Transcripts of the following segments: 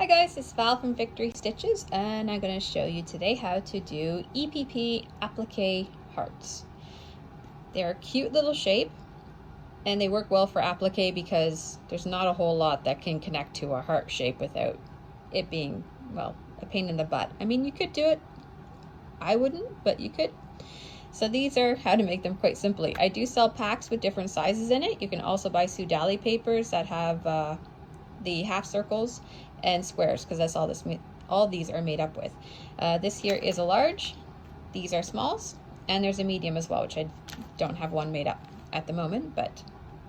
guys, it's Val from Victory Stitches, and I'm going to show you today how to do EPP applique hearts. They're a cute little shape, and they work well for applique because there's not a whole lot that can connect to a heart shape without it being, well, a pain in the butt. I mean, you could do it. I wouldn't, but you could. So these are how to make them quite simply. I do sell packs with different sizes in it. You can also buy Sudali papers that have the half circles and squares, because that's all these are made up with. This here is a large, these are smalls, and there's a medium as well, which I don't have one made up at the moment, but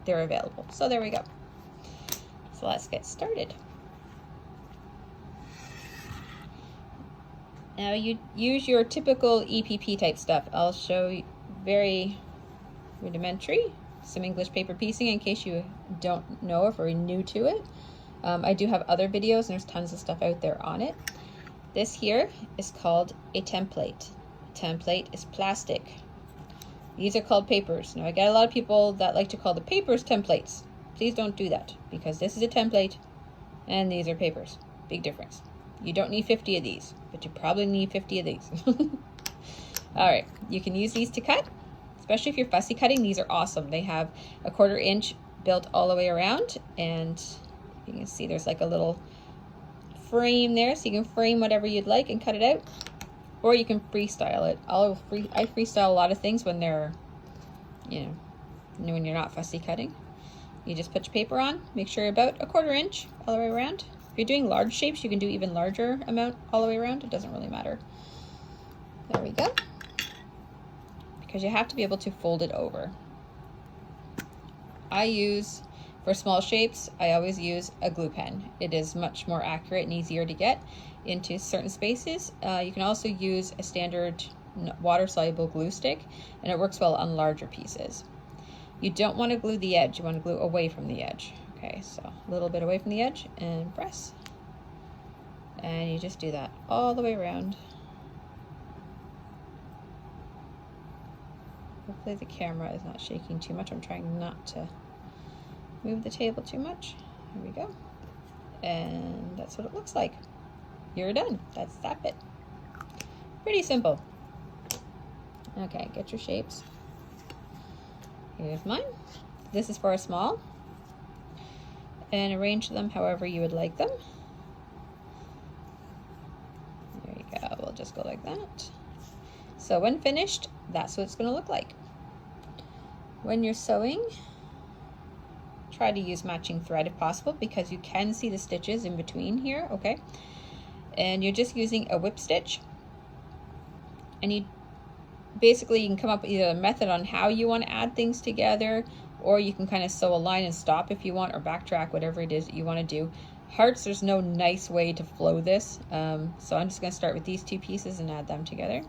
they're available. So there we go. So let's get started. Now you use your typical EPP type stuff. I'll show you very rudimentary, some English paper piecing in case you don't know if you're new to it. I do have other videos and there's tons of stuff out there on it. This here is called a template. A template is plastic. These are called papers. Now I get a lot of people that like to call the papers templates. Please don't do that, because this is a template and these are papers. Big difference. You don't need 50 of these, but you probably need 50 of these. Alright, you can use these to cut, especially if you're fussy cutting. These are awesome. They have a 1/4 inch built all the way around, and you can see there's like a little frame there, so you can frame whatever you'd like and cut it out, or you can freestyle it. I freestyle a lot of things when they're, when you're not fussy cutting. You just put your paper on, make sure you're about a 1/4 inch all the way around. If you're doing large shapes, you can do even larger amount all the way around. It doesn't really matter. There we go. Because you have to be able to fold it over. For small shapes, I always use a glue pen. It is much more accurate and easier to get into certain spaces. You can also use a standard water-soluble glue stick, and it works well on larger pieces. You don't want to glue the edge. You want to glue away from the edge. Okay, so a little bit away from the edge and press. And you just do that all the way around. Hopefully the camera is not shaking too much. I'm trying not to move the table too much. Here we go. And that's what it looks like. You're done. That's that bit. Pretty simple. Okay, get your shapes. Here's mine. This is for a small. And arrange them however you would like them. There you go. We'll just go like that. So when finished, that's what it's going to look like. When you're sewing, try to use matching thread if possible, because you can see the stitches in between here, okay? And you're just using a whip stitch. And you can come up with either a method on how you want to add things together, or you can kind of sew a line and stop if you want, or backtrack, whatever it is that you want to do. Hearts, there's no nice way to flow this, so I'm just going to start with these two pieces and add them together.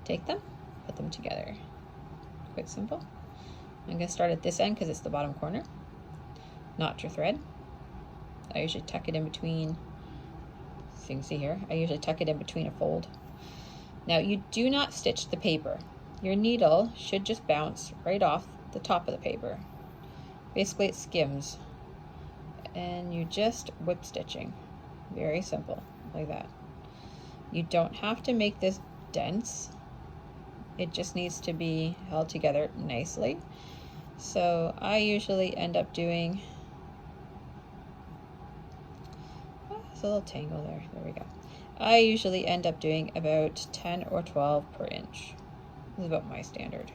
Take them, put them together. Quite simple. I'm going to start at this end because it's the bottom corner. Knot your thread. I usually tuck it in between, so you can see here, I usually tuck it in between a fold. Now you do not stitch the paper. Your needle should just bounce right off the top of the paper. Basically it skims, and you just whip stitching. Very simple, like that. You don't have to make this dense. It just needs to be held together nicely. So I usually end up doing, there's a little tangle there. There we go. I usually end up doing about 10 or 12 per inch. This is about my standard.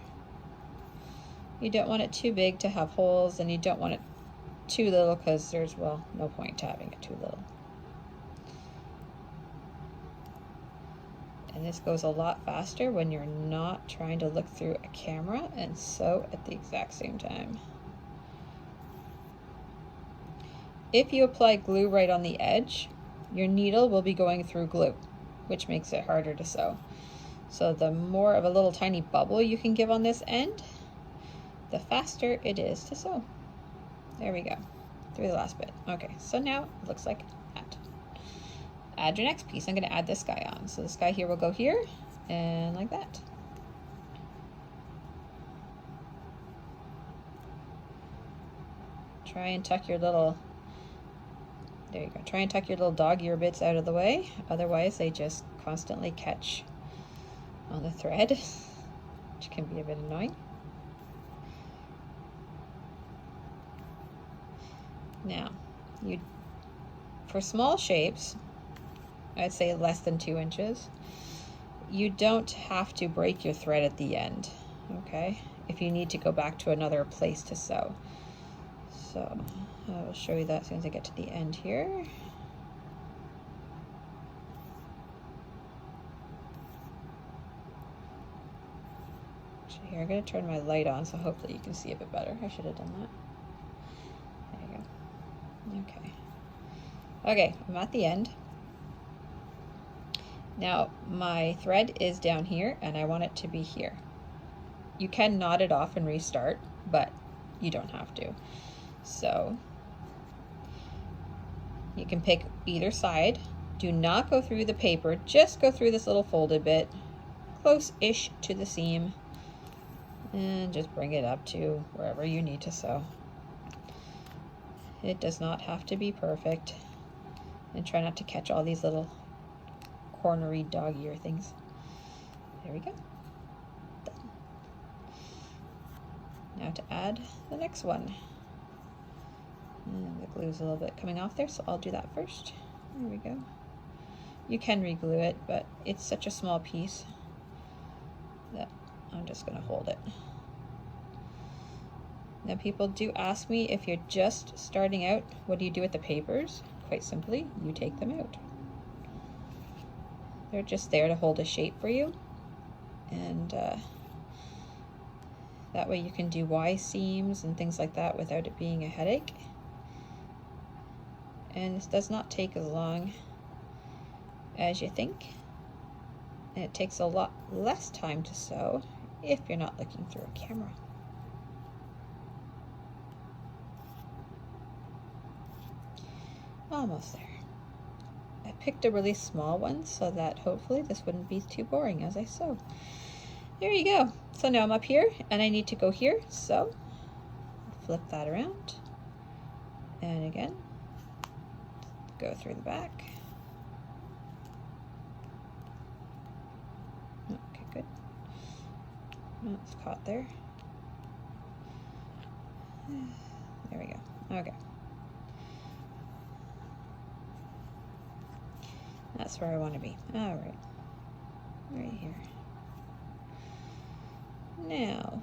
You don't want it too big to have holes, and you don't want it too little because there's, well, no point to having it too little. And this goes a lot faster when you're not trying to look through a camera and sew at the exact same time. If you apply glue right on the edge, your needle will be going through glue, which makes it harder to sew. So the more of a little tiny bubble you can give on this end, the faster it is to sew. There we go, through the last bit. Okay, so now it looks like that. Add your next piece. I'm going to add this guy on. So this guy here will go here, and like that. Try and tuck your little There you go. Try and tuck your little dog ear bits out of the way. Otherwise, they just constantly catch on the thread, which can be a bit annoying. Now, for small shapes, I'd say less than 2 inches, you don't have to break your thread at the end, okay? If you need to go back to another place to sew. So I will show you that as soon as I get to the end here. Actually, here, I'm going to turn my light on so hopefully you can see a bit better. I should have done that. There you go. Okay. Okay, I'm at the end. Now my thread is down here and I want it to be here. You can knot it off and restart, but you don't have to. So you can pick either side. Do not go through the paper, just go through this little folded bit, close-ish to the seam, and just bring it up to wherever you need to sew. It does not have to be perfect. And try not to catch all these little cornery dog ear things. There we go. Done. Now to add the next one. And the glue's a little bit coming off there, so I'll do that first. There we go. You can re-glue it, but it's such a small piece that I'm just going to hold it. Now people do ask me, if you're just starting out, what do you do with the papers? Quite simply, you take them out. They're just there to hold a shape for you, and that way you can do Y seams and things like that without it being a headache. And this does not take as long as you think, and it takes a lot less time to sew if you're not looking through a camera. Almost there. I picked a really small one so that hopefully this wouldn't be too boring as I sew. There you go. So now I'm up here and I need to go here, so flip that around, and again go through the back. Okay, good. Oh, it's caught there. There we go. Okay. That's where I want to be. All right. Right here. Now,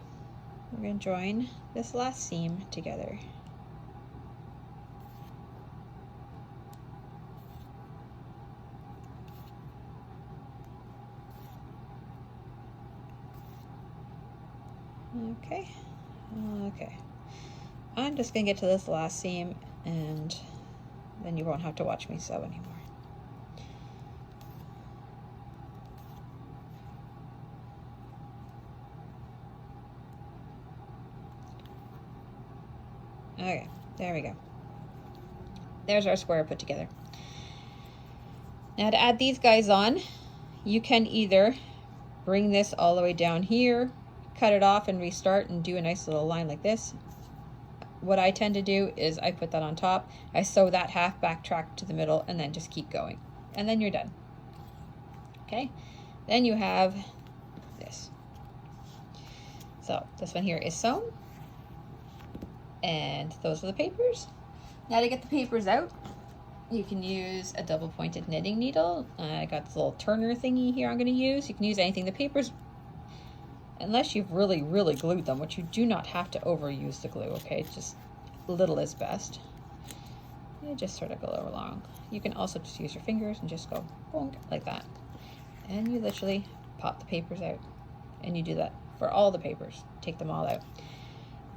we're going to join this last seam together. Okay. Okay. I'm just going to get to this last seam, and then you won't have to watch me sew anymore. Okay, there we go. There's our square put together. Now to add these guys on, you can either bring this all the way down here, cut it off and restart and do a nice little line like this. What I tend to do is I put that on top, I sew that half, backtrack to the middle, and then just keep going. And then you're done. Okay, then you have this. So this one here is sewn. And those are the papers. Now to get the papers out, you can use a double pointed knitting needle. I got this little turner thingy here I'm going to use. You can use anything. The papers, unless you've really glued them, which you do not have to overuse the glue, okay? Just little is best. You just sort of go along. You can also just use your fingers and just go bonk, like that. And you literally pop the papers out. And you do that for all the papers. Take them all out.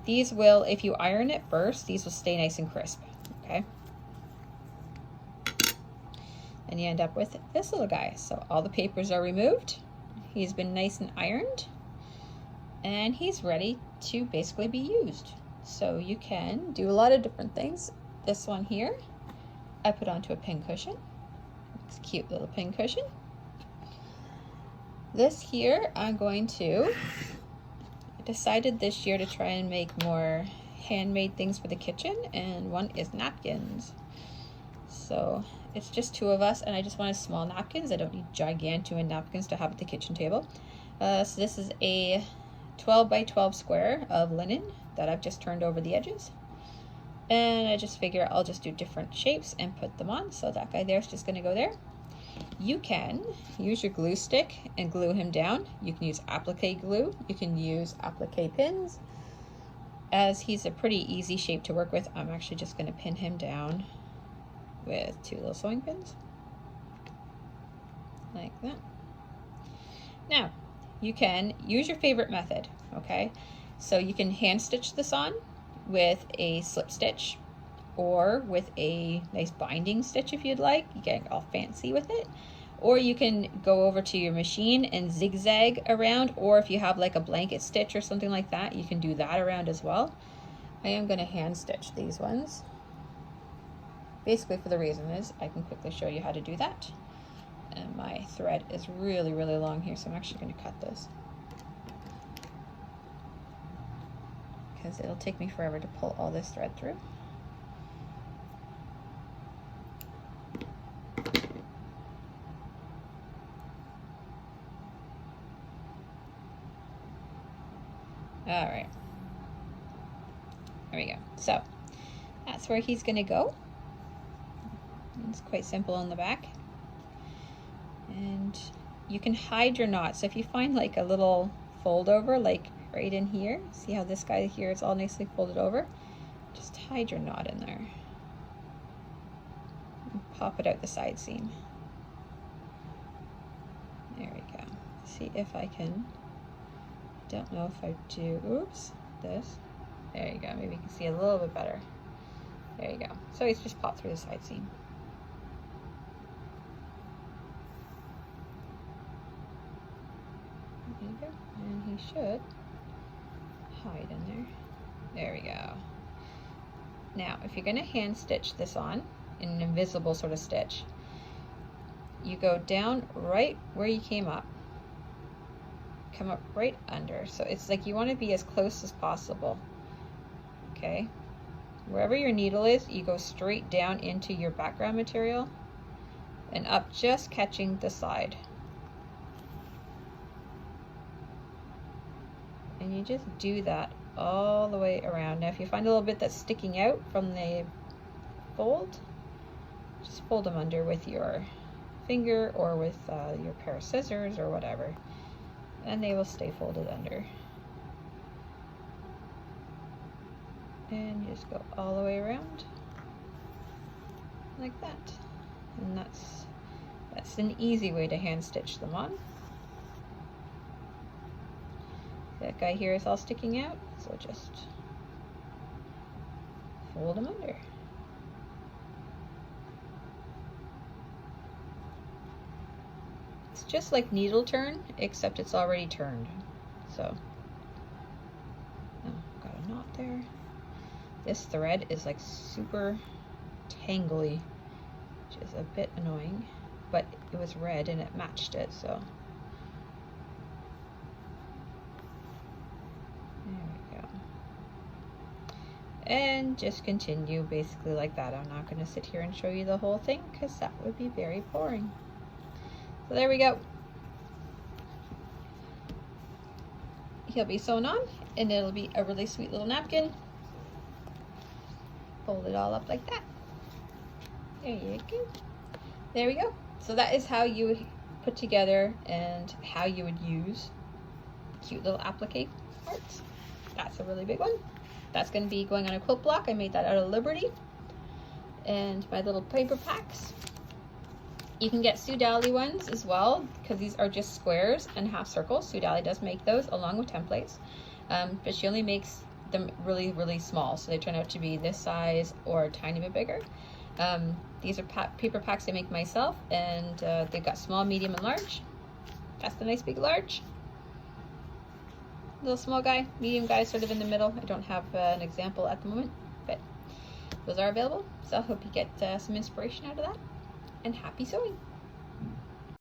These will, if you iron it first, these will stay nice and crisp, okay? And you end up with this little guy. So all the papers are removed. He's been nice and ironed. And he's ready to basically be used. So you can do a lot of different things. This one here, I put onto a pin cushion. It's a cute little pin cushion. This here, I'm going to... decided this year to try and make more handmade things for the kitchen, and one is napkins. So it's just 2 of us, and I just wanted small napkins. I don't need gigantuan napkins to have at the kitchen table. So this is a 12 by 12 square of linen that I've just turned over the edges. And I just figure I'll just do different shapes and put them on. So that guy there is just going to go there. You can use your glue stick and glue him down. You can use applique glue. You can use applique pins. As he's a pretty easy shape to work with, I'm actually just going to pin him down with 2 little sewing pins. Like that. Now, you can use your favorite method, okay? So you can hand stitch this on with a slip stitch or with a nice binding stitch if you'd like. You get all fancy with it. Or you can go over to your machine and zigzag around, or if you have like a blanket stitch or something like that, you can do that around as well. I am going to hand stitch these ones. Basically for the reason is I can quickly show you how to do that. And my thread is really, really long here, so I'm actually going to cut this, because it'll take me forever to pull all this thread through. All right, there we go. So that's where he's going to go. It's quite simple on the back. And you can hide your knot. So if you find like a little fold over, like right in here, see how this guy here is all nicely folded over? Just hide your knot in there. And pop it out the side seam. There we go. See if I can, don't know if I do, oops, this. There you go, maybe you can see a little bit better. There you go. So he's just popped through the side seam. There you go. And he should hide in there. There we go. Now, if you're going to hand stitch this on in an invisible sort of stitch, you go down right where you came up. Come up right under. So it's like you want to be as close as possible. Okay? Wherever your needle is, you go straight down into your background material and up, just catching the side. And you just do that all the way around. Now if you find a little bit that's sticking out from the fold, just fold them under with your finger or with your pair of scissors or whatever, and they will stay folded under. And just go all the way around like that. And that's an easy way to hand stitch them on. That guy here is all sticking out, so just fold them under. It's just like needle turn, except it's already turned. So, oh, got a knot there. This thread is like super tangly, which is a bit annoying, but it was red and it matched it, so. And just continue basically like that. I'm not going to sit here and show you the whole thing because that would be very boring. So there we go. He'll be sewn on and it'll be a really sweet little napkin. Fold it all up like that. There you go. There we go. So that is how you put together and how you would use cute little applique hearts. That's a really big one. That's going to be going on a quilt block. I made that out of Liberty. And my little paper packs. You can get Sue Dally ones as well, because these are just squares and half circles. Sue Dally does make those along with templates. But she only makes them really, really small. So they turn out to be this size or a tiny bit bigger. These are paper packs I make myself. And they've got small, medium, and large. That's the nice big large. Little small guy, medium guy sort of in the middle. I don't have an example at the moment, but those are available. So I hope you get some inspiration out of that, and happy sewing.